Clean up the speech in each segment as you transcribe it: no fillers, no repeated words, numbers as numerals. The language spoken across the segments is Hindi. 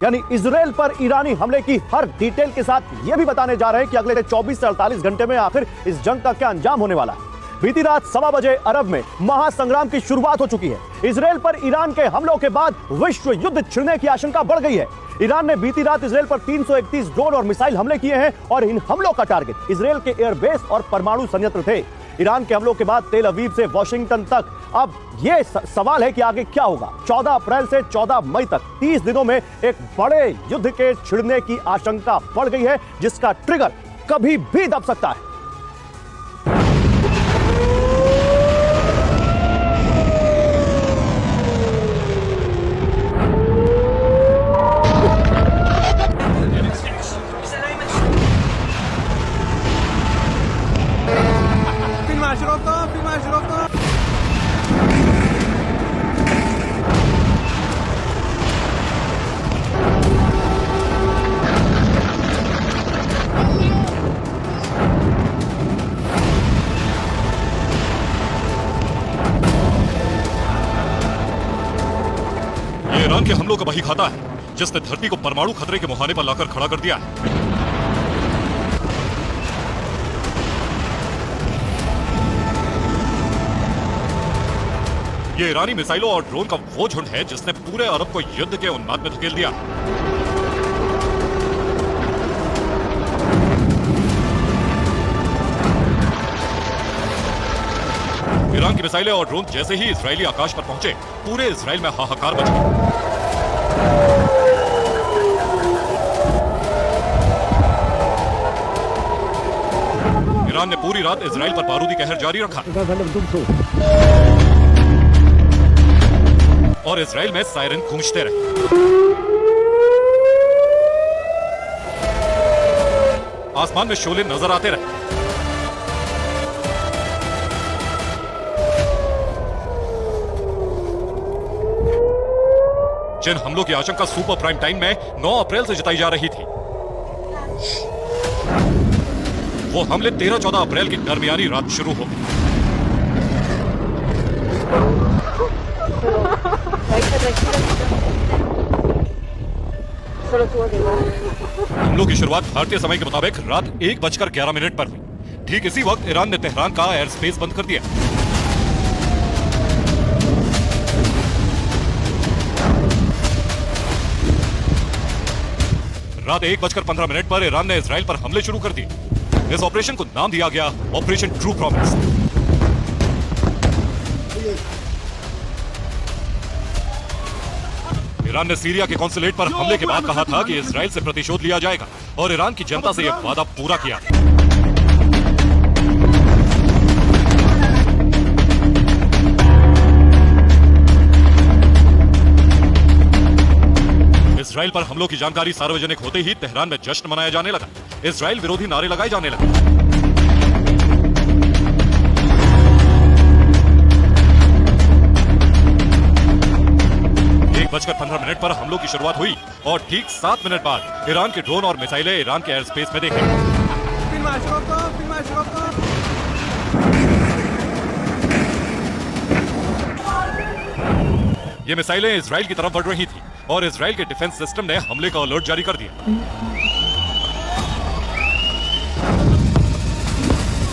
यानी इजराइल पर ईरानी हमले की हर डिटेल के साथ यह भी बताने जा रहे हैं कि अगले 24 से 48 घंटे में आखिर इस जंग का क्या अंजाम होने वाला है। बीती रात 1:15 बजे अरब में महासंग्राम की शुरुआत हो चुकी है। इजराइल पर ईरान के हमलों के बाद विश्व युद्ध छिड़ने की आशंका बढ़ गई है। ईरान ने बीती रात इजराइल पर 331 ड्रोन और मिसाइल हमले किए हैं और इन हमलों का टारगेट इजराइल के एयरबेस और परमाणु संयंत्र थे। ईरान के हमलों के बाद तेल अवीव से वॉशिंगटन तक अब यह सवाल है कि आगे क्या होगा। 14 अप्रैल से 14 मई तक 30 दिनों में एक बड़े युद्ध के छिड़ने की आशंका बढ़ गई है, जिसका ट्रिगर कभी भी दब सकता है। ईरान के हमलों का वही खाता है जिसने धरती को परमाणु खतरे के मुहाने पर लाकर खड़ा कर दिया है। ये ईरानी मिसाइलों और ड्रोन का वो झुंड है जिसने पूरे अरब को युद्ध के उन्माद में धकेल दिया। ईरान की मिसाइलें और ड्रोन जैसे ही इजरायली आकाश पर पहुंचे, पूरे इजराइल में हाहाकार मच गया। ईरान ने पूरी रात इजराइल पर बारूदी कहर जारी रखा और इजराइल में सायरन गूंजते रहे। आसमान में शोले नजर आते रहे। जिन हमलों की आशंका सुपर प्राइम टाइम में 9 अप्रैल से जताई जा रही थी, वो हमले 13-14 अप्रैल की दरमियानी रात शुरू हो गए। हमलों की शुरुआत भारतीय समय के मुताबिक रात 1:11 पर हुई। ठीक इसी वक्त ईरान ने तेहरान का एयर स्पेस बंद कर दिया। रात 1:15 पर ईरान ने इजराइल पर हमले शुरू कर दिए। इस ऑपरेशन को नाम दिया गया ऑपरेशन ट्रू प्रॉमिस। ईरान ने सीरिया के कॉन्सुलेट पर हमले के बाद कहा था कि इजराइल से प्रतिशोध लिया जाएगा और ईरान की जनता से यह वादा पूरा किया। इजराइल पर हमलों की जानकारी सार्वजनिक होते ही तेहरान में जश्न मनाया जाने लगा। इजराइल विरोधी नारे लगाए जाने लगे। 1:15 पर हमलों की शुरुआत हुई और ठीक 7 मिनट बाद ईरान के ड्रोन और मिसाइलें ईरान के एयर स्पेस में देखे। ये मिसाइलें इजराइल की तरफ बढ़ रही थी और इजराइल के डिफेंस सिस्टम ने हमले का अलर्ट जारी कर दिया।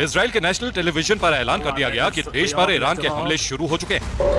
इजराइल के नेशनल टेलीविजन पर ऐलान कर दिया गया कि देश पर ईरान के हमले शुरू हो चुके हैं।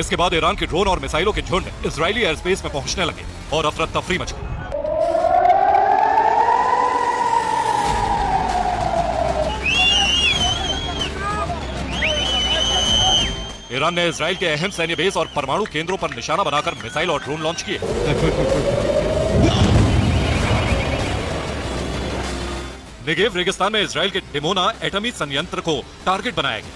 इसके बाद ईरान के ड्रोन और मिसाइलों के झुंड इजरायली एयर स्पेस में पहुंचने लगे और अफरा तफरी मच गई। ईरान ने इजराइल के अहम सैन्य बेस और परमाणु केंद्रों पर निशाना बनाकर मिसाइल और ड्रोन लॉन्च किए। नेगेव रेगिस्तान में इजराइल के डिमोना एटमी संयंत्र को टारगेट बनाया गया।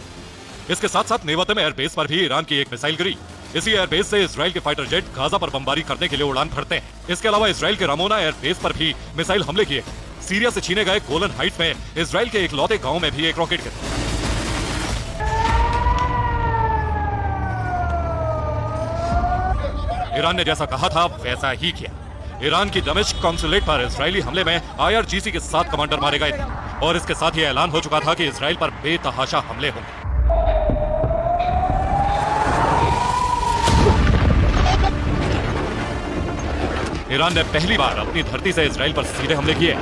इसके साथ साथ नेवतम एयरबेस पर भी ईरान की एक मिसाइल गिरी। इसी एयरबेस से इजराइल के फाइटर जेट गाजा पर बमबारी करने के लिए उड़ान भरते हैं। इसके अलावा इजराइल के रामोना एयरबेस पर भी मिसाइल हमले किए। सीरिया से छीने गए गोलन हाइट्स में इजराइल के इकलौते गांव में भी एक रॉकेट गिरा। ईरान ने जैसा कहा था वैसा ही किया। ईरान की दमिश्क कॉन्सुलेट पर इजरायली हमले में IRGC के 7 कमांडर मारे गए और इसके साथ ही ऐलान हो चुका था कि इजराइल पर बेतहाशा हमले होंगे। ईरान ने पहली बार अपनी धरती से इजराइल पर सीधे हमले किए।